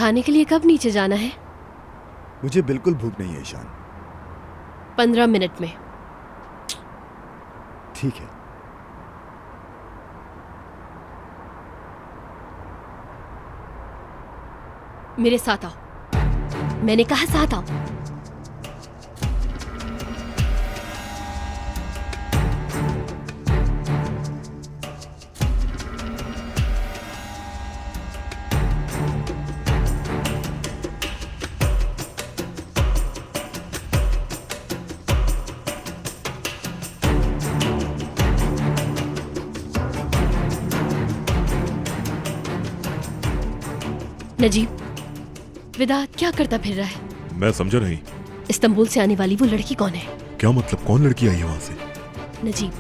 खाने के लिए कब नीचे जाना है? मुझे बिल्कुल भूख नहीं है ईशान। 15 मिनट में। ठीक है। मेरे साथ आओ। मैंने कहा साथ आओ। नजीब, विदात क्या करता फिर रहा है? मैं समझा नहीं। इस्तांबुल से आने वाली वो लड़की कौन है? क्या मतलब, कौन लड़की आई है वहां से? नजीब,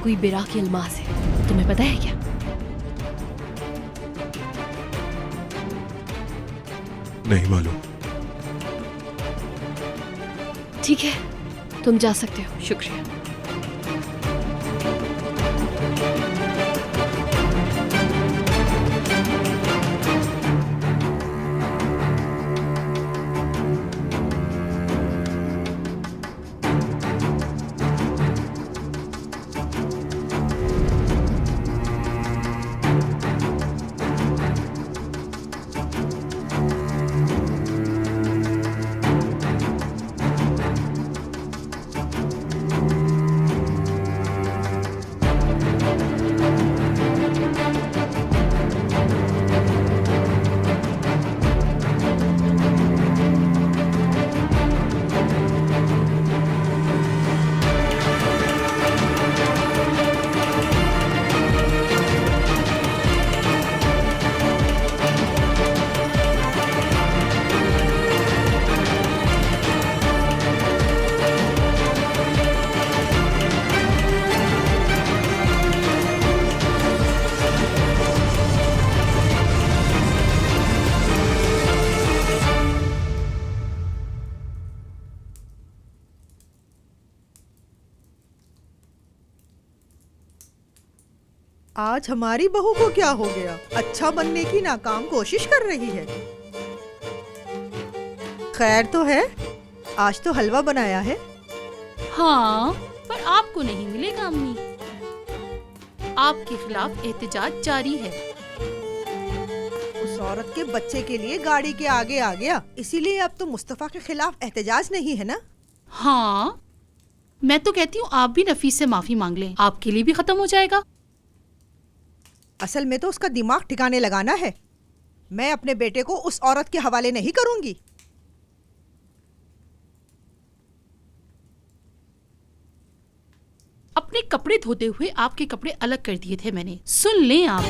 कोई बिरा की अलमास है, तुम्हें पता है क्या? नहीं मालूम। ठीक है, तुम जा सकते हो। शुक्रिया। आज हमारी बहू को क्या हो गया? अच्छा बनने की नाकाम कोशिश कर रही है। खैर तो है, आज तो हलवा बनाया है। हाँ, पर आपको नहीं मिलेगा अम्मी। आपके खिलाफ एहतजाज जारी है। उस औरत के बच्चे के लिए गाड़ी के आगे आ गया, इसीलिए अब तो मुस्तफा के खिलाफ एहतजाज नहीं है ना? हाँ, मैं तो कहती हूँ आप भी नफीस से माफी मांग लें, आपके लिए भी खत्म हो जाएगा। असल में तो उसका दिमाग ठिकाने लगाना है। मैं अपने बेटे को उस औरत के हवाले नहीं करूंगी। अपने कपड़े धोते हुए आपके कपड़े अलग कर दिए थे मैंने, सुन लें आप।